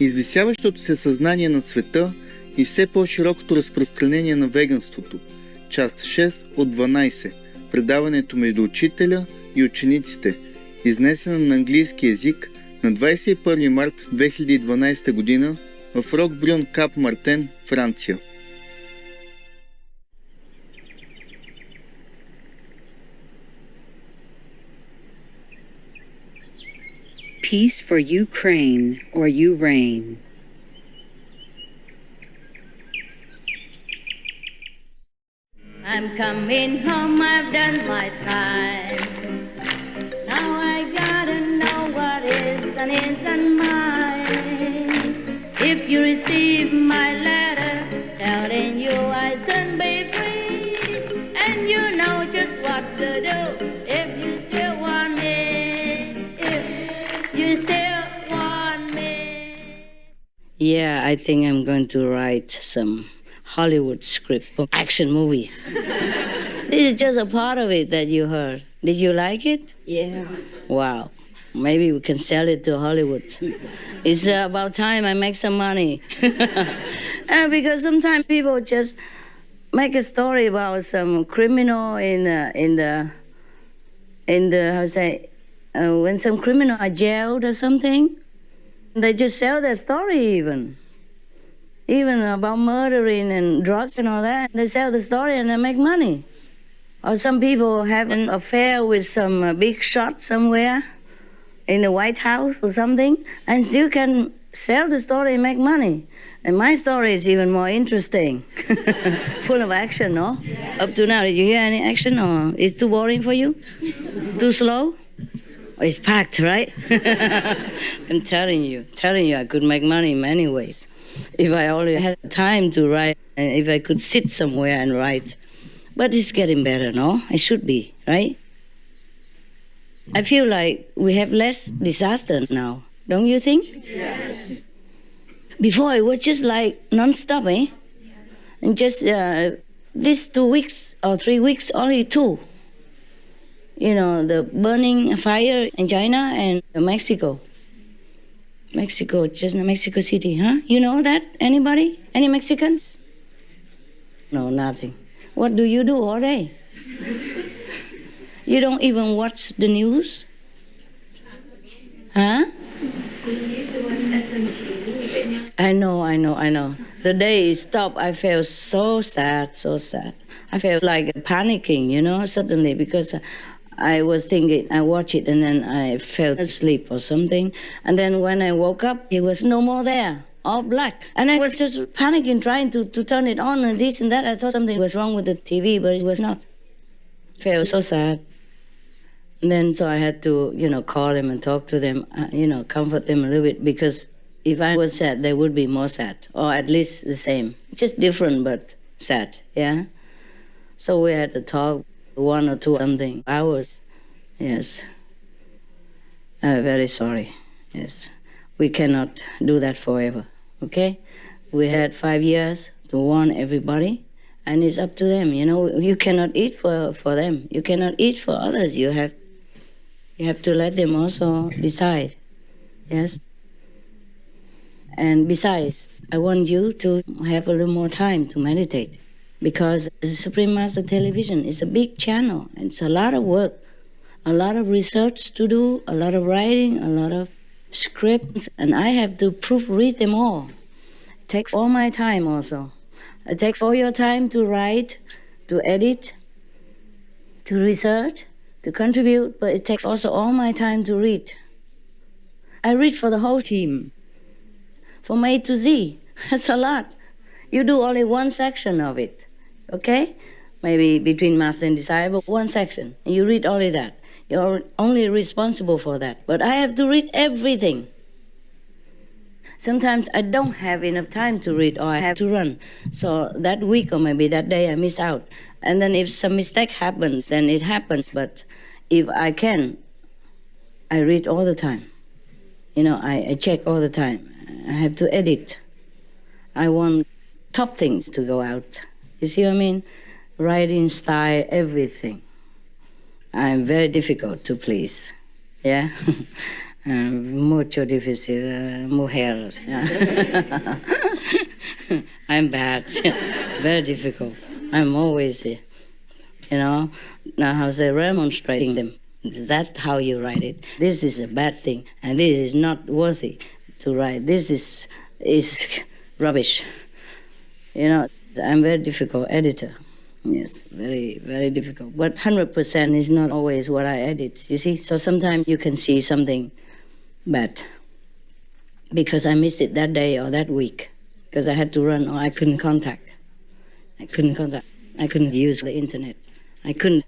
Извисяващото се съзнание на света и все по-широкото разпространение на веганството. Част 6 от 12. Предаването между учителя и учениците. Изнесена на английски език на 21 март 2012 година в Рокбрюн, Кап Мартен, Франция. Peace for Ukraine, or you reign. I'm coming home, I've done my time. Now I gotta know what is and isn't mine. If you receive my letter telling you I should be free, and you know just what to do if you still want me. You still want me. Yeah, I think I'm going to write some Hollywood script for action movies. This is just a part of it that you heard. Did you like it? Yeah. Wow. Maybe we can sell it to Hollywood. It's about time I make some money. Because sometimes people just make a story about some criminal in the how to say, when some criminal are jailed or something, they just sell their story even about murdering and drugs and all that. They sell the story and they make money. Or some people have an affair with some big shot somewhere in the White House or something, and still can sell the story and make money. And my story is even more interesting. Full of action, no? Yeah. Up to now, did you hear any action, or it's too boring for you? Too slow? It's packed, right? I'm telling you, I could make money in many ways. If I only had time to write, and if I could sit somewhere and write. But it's getting better, no? It should be, right? I feel like we have less disasters now, don't you think? Yes. Before it was just like non-stop, eh? And just these 2 weeks or 3 weeks, only 2. You know, the burning fire in China and Mexico. Just Mexico City, huh? You know that? Anybody? Any Mexicans? No, nothing. What do you do all day? You don't even watch the news? Huh? I know. The day it stopped, I felt so sad. I felt like panicking, suddenly, because I was thinking, I watched it and then I fell asleep or something. And then when I woke up, it was no more there, all black. And I was just panicking, trying to turn it on and this and that. I thought something was wrong with the TV, but it was not. I felt so sad. And then so I had to, call them and talk to them, comfort them a little bit, because if I was sad, they would be more sad, or at least the same. Just different, but sad, yeah? So we had to talk 1 or 2 something hours. Yes. I'm very sorry. Yes. We cannot do that forever. Okay? We had 5 years to warn everybody, and it's up to them. You cannot eat for them. You cannot eat for others. You have to let them also decide. Yes? And besides, I want you to have a little more time to meditate. Because the Supreme Master Television is a big channel. It's a lot of work, a lot of research to do, a lot of writing, a lot of scripts, and I have to proofread them all. It takes all my time also. It takes all your time to write, to edit, to research, to contribute, but it takes also all my time to read. I read for the whole team, from A to Z. That's a lot. You do only one section of it. Okay? Maybe between master and disciple, one section. And you read only that. You're only responsible for that. But I have to read everything. Sometimes I don't have enough time to read, or I have to run. So that week or maybe that day I miss out. And then if some mistake happens, then it happens. But if I can, I read all the time. I check all the time. I have to edit. I want top things to go out. You see what I mean? Writing style, everything. I'm very difficult to please. Yeah? Mucho difícil, mujeres. Yeah. I'm bad, very difficult. I'm always, now I say remonstrating them. That's how you write it. This is a bad thing, and this is not worthy to write. This is rubbish. I'm very difficult editor. Yes, very, very difficult. But 100% is not always what I edit, you see? So sometimes you can see something bad because I missed it that day or that week because I had to run or I couldn't contact. I couldn't use the internet. I couldn't.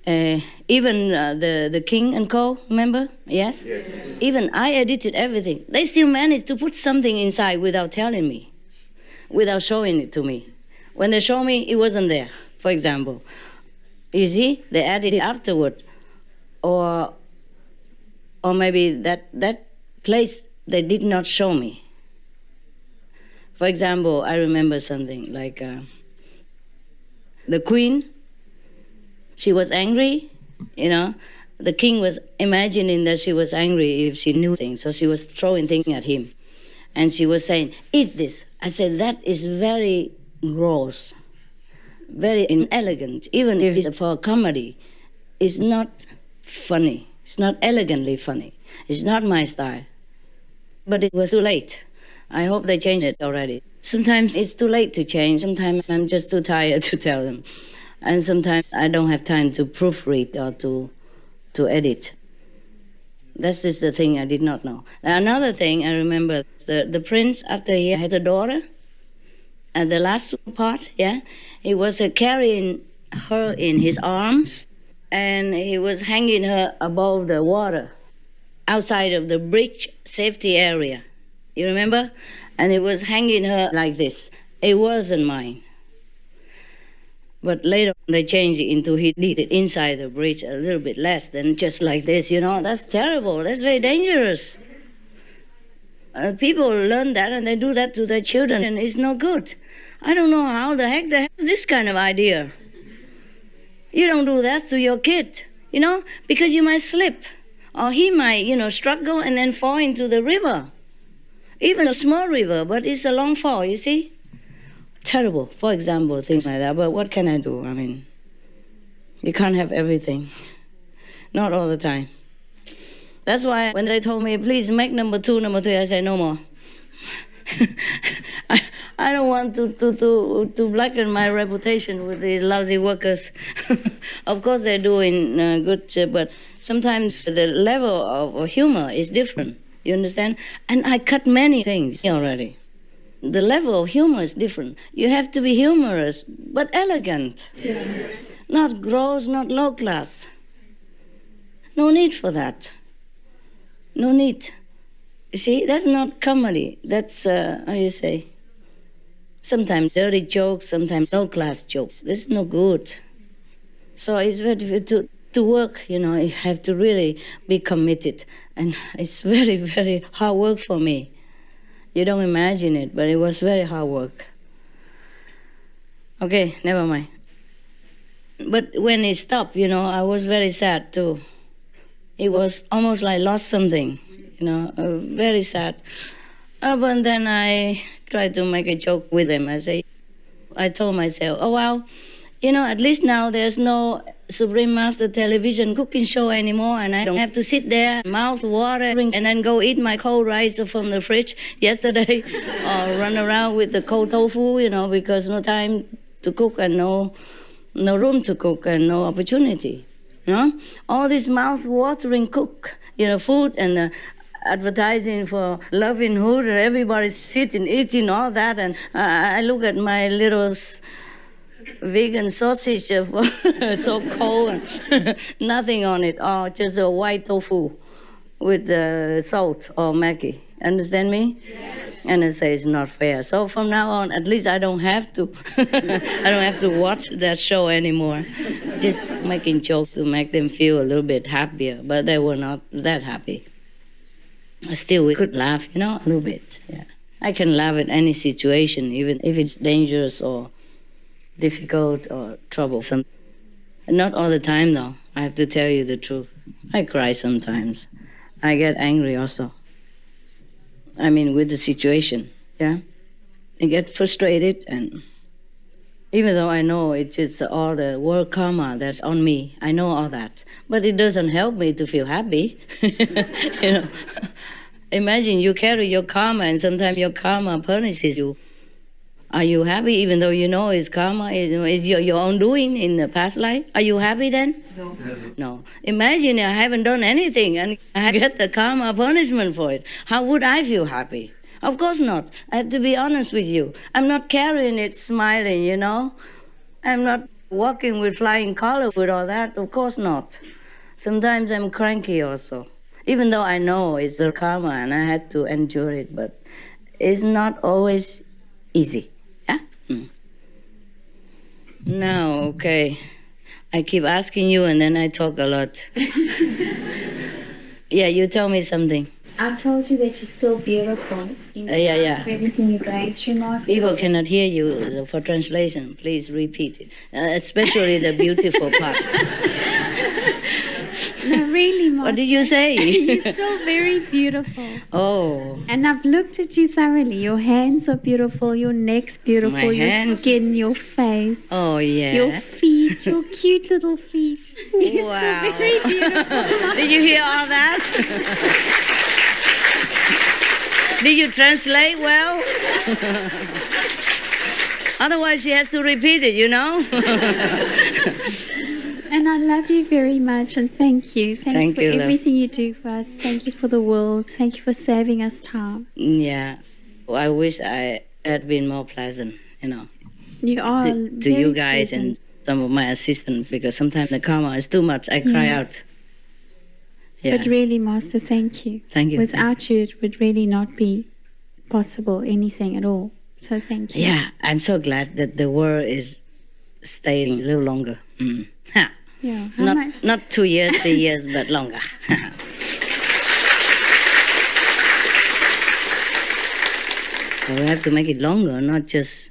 Even the King and Co., remember? Yes? Even I edited everything. They still managed to put something inside without telling me, without showing it to me. When they show me, it wasn't there, for example. You see, they added it afterward. Or maybe that place they did not show me. For example, I remember something like the Queen, she was angry, The King was imagining that she was angry if she knew things, so she was throwing things at him. And she was saying, eat this. I said, that is very gross, very inelegant. Even if it's for a comedy, it's not funny. It's not elegantly funny. It's not my style. But it was too late. I hope they changed it already. Sometimes it's too late to change. Sometimes I'm just too tired to tell them. And sometimes I don't have time to proofread or to edit. That's just the thing I did not know. Now, another thing I remember, the prince, after he had a daughter, and the last part, he was carrying her in his arms, and he was hanging her above the water, outside of the bridge safety area. You remember? And he was hanging her like this. It wasn't mine. But later they changed it into he did it inside the bridge a little bit less than just like this, That's terrible. That's very dangerous. People learn that and they do that to their children and it's no good. I don't know how the heck they have this kind of idea. You don't do that to your kid, because you might slip. Or he might, struggle and then fall into the river. Even a small river, but it's a long fall, you see? Terrible, for example, things like that. But what can I do? I mean, you can't have everything. Not all the time. That's why when they told me, please make number 2, number 3, I said, no more. I don't want to blacken my reputation with the lousy workers. Of course, they're doing good, but sometimes the level of humor is different. You understand? And I cut many things already. The level of humor is different. You have to be humorous, but elegant. Yes. Not gross, not low class. No need for that. No need. You see, that's not comedy. That's, how you say, sometimes dirty jokes, sometimes low-class jokes. That's no good. So it's very difficult to work, you have to really be committed. And it's very, very hard work for me. You don't imagine it, but it was very hard work. Okay, never mind. But when it stopped, I was very sad too. It was almost like lost something, very sad. But then I tried to make a joke with him. I told myself, oh, well, at least now there's no Supreme Master television cooking show anymore, and I don't have to sit there, mouth watering, and then go eat my cold rice from the fridge yesterday, or run around with the cold tofu, because no time to cook and no room to cook and no opportunity. All this mouth-watering food and advertising for loving food, and everybody's sitting, eating all that, and I look at my little vegan sausage, so cold, and nothing on it, or just a white tofu with salt or Maggi. Understand me? Yes. And I say it's not fair. So from now on, at least I don't have to. I don't have to watch that show anymore. Just making jokes to make them feel a little bit happier, but they were not that happy. Still, we could laugh, a little bit. Yeah, I can laugh at any situation, even if it's dangerous or difficult or troublesome. Not all the time, though. I have to tell you the truth. I cry sometimes. I get angry also. I mean, with the situation, yeah. I get frustrated, and even though I know it's just all the work karma that's on me, I know all that, but it doesn't help me to feel happy. You know, imagine you carry your karma, and sometimes your karma punishes you. Are you happy even though you know it's karma, it's your own doing in the past life? Are you happy then? No. No. Imagine I haven't done anything and I get the karma punishment for it. How would I feel happy? Of course not. I have to be honest with you. I'm not carrying it smiling, you know. I'm not walking with flying colors with all that. Of course not. Sometimes I'm cranky also. Even though I know it's the karma and I had to endure it, but it's not always easy. Yeah? Now, okay. I keep asking you and then I talk a lot. Yeah, you tell me something. I told you that you're still beautiful. Yeah. Everything you're going through, Master. People cannot hear you. For translation, please repeat it. Especially the beautiful part. No, really, Master. What did you say? You're still very beautiful. Oh. And I've looked at you thoroughly. Your hands are beautiful. Your neck's beautiful. My your hands? skin, your face. Oh, yeah. Your feet, your cute little feet. You're Wow. still very beautiful. Did you hear all that? Did you translate well? Otherwise, she has to repeat it, you know? And I love you very much, and thank you. Thank you for love. everything you do for us. Thank you for the world. Thank you for saving us time. Yeah. I wish I had been more pleasant, you know, You are to very you guys pleasant. and some of my assistants, because sometimes the karma is too much. I cry Yes. out. Yeah. But really, Master, thank you. Thank you. Without you, it would really not be possible, anything at all. So thank you. Yeah, I'm so glad that the world is staying a little longer. Ha. Yeah. How much? Not 2 years, 3 years, but longer. So we have to make it longer, not just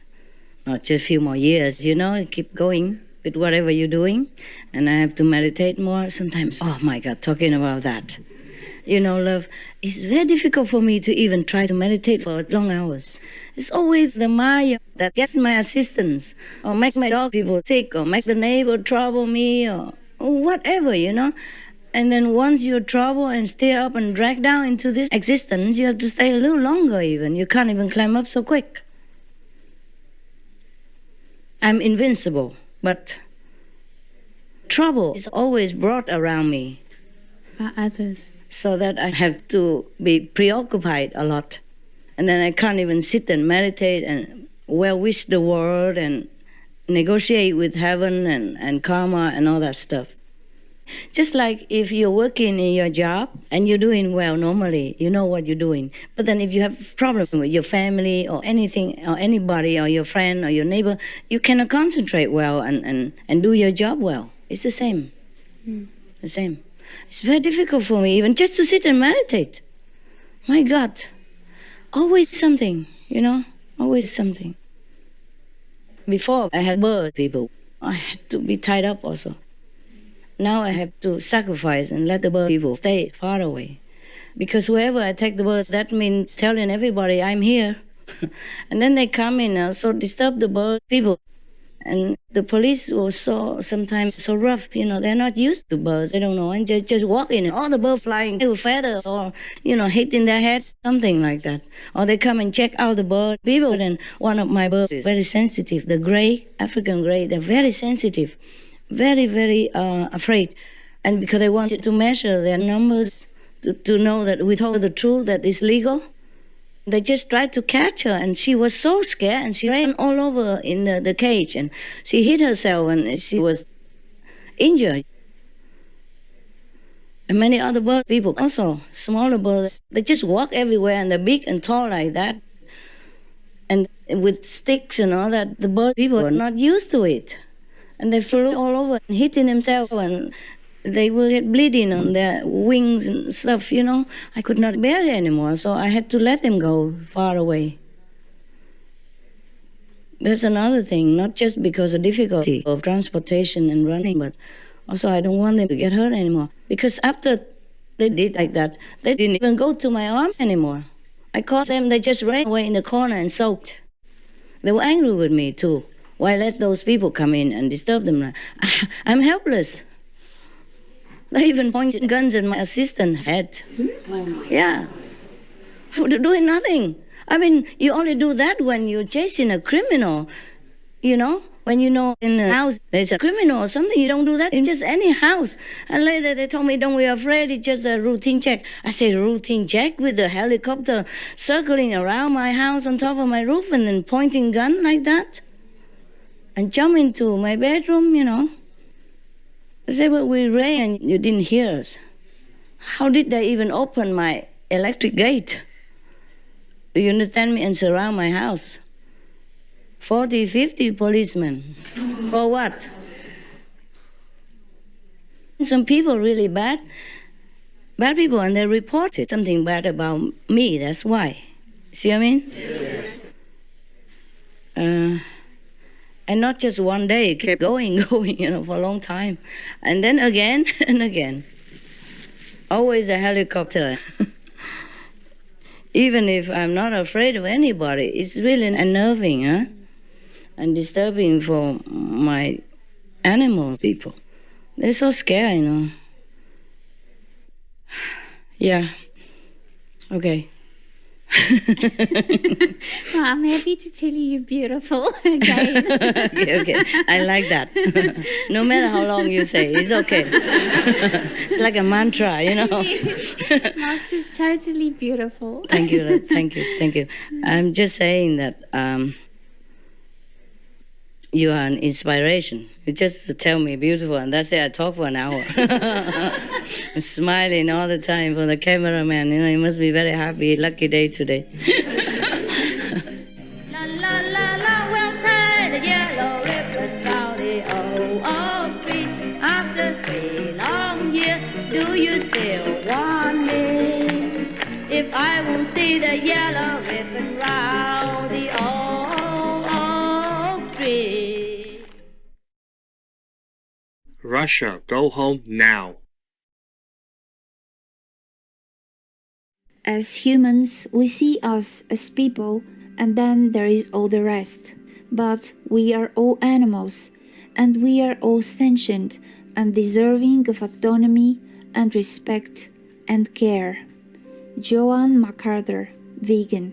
a few more years, you know, keep going with whatever you're doing. And I have to meditate more sometimes. Oh my God, talking about that. You know, love, it's very difficult for me to even try to meditate for long hours. It's always the Maya that gets my assistance, or makes my dog people sick, or makes the neighbor trouble me, or whatever, you know. And then once you're troubled and stir up and dragged down into this existence, you have to stay a little longer even. You can't even climb up so quick. I'm invincible, but trouble is always brought around me, By others. so that I have to be preoccupied a lot. And then I can't even sit and meditate and well-wish the world and negotiate with heaven and karma and all that stuff. Just like if you're working in your job and you're doing well normally, you know what you're doing. But then if you have problems with your family or anything, or anybody, or your friend or your neighbor, you cannot concentrate well and do your job well. It's the same. The same. It's very difficult for me even just to sit and meditate. My God. Always something, you know, always something. Before I had bird people, I had to be tied up also. Now I have to sacrifice and let the bird people stay far away. Because whoever I take the bird, that means telling everybody I'm here. And then they come in and so disturb the bird people. And the police were sometimes so rough, you know, they're not used to birds, they don't know, and just walk in, and all the birds flying with feathers or, you know, hitting their heads, something like that. Or they come and check out the bird people, and one of my birds is very sensitive, the gray, African gray, they're very sensitive, very, very afraid. And because they wanted to measure their numbers to know that we told the truth, that it's legal, they just tried to catch her, and she was so scared, and she ran all over in the cage, and she hit herself, and she was injured. And many other bird people also, smaller birds, they just walk everywhere, and they're big and tall like that. And with sticks and all that, the bird people are not used to it. And they flew all over, hitting themselves, and they will get bleeding on their wings and stuff, you know. I could not bear it anymore, so I had to let them go far away. There's another thing, not just because of difficulty of transportation and running, but also I don't want them to get hurt anymore. Because after They did like that. They didn't even go to my arms anymore. I called them, they just ran away in the corner and soaked. They were angry with me too. Why let those people come in and disturb them? I'm helpless. They even pointed guns at my assistant's head. Yeah. They're doing nothing. I mean, you only do that when you're chasing a criminal, you know? When you know in a house there's a criminal or something, you don't do that in just any house. And later they told me, don't be afraid, it's just a routine check. I said, routine check with the helicopter circling around my house on top of my roof and then pointing gun like that? And jump into my bedroom, you know? I said, well, we ran and you didn't hear us. How did they even open my electric gate? Do you understand me? And surround my house. 40, 50 policemen. For what? Some people really bad people, and they reported something bad about me, that's why. See what I mean? Yes. And not just one day, it kept going, you know, for a long time. And then again and again. Always a helicopter. Even if I'm not afraid of anybody, it's really unnerving, huh? And disturbing for my animal people. They're so scared, you know. Yeah. Okay. Well, I'm happy to tell you you're beautiful again. Okay. I like that. No matter how long you say, it's okay. It's like a mantra, you know. Max is totally beautiful. Thank you, love. Thank you. I'm just saying that you are an inspiration. You just tell me beautiful, and that's it. I talk for an hour. Smiling all the time for the cameraman. You know, he must be very happy. Lucky day today. La la la la, we'll tie the yellow ribbon round the old tree. After 3 long years, do you still want me? If I won't see the yellow ribbon round the old tree. Russia, go home now. As humans, we see us as people, and then there is all the rest. But we are all animals, and we are all sentient and deserving of autonomy and respect and care. Joan MacArthur, vegan.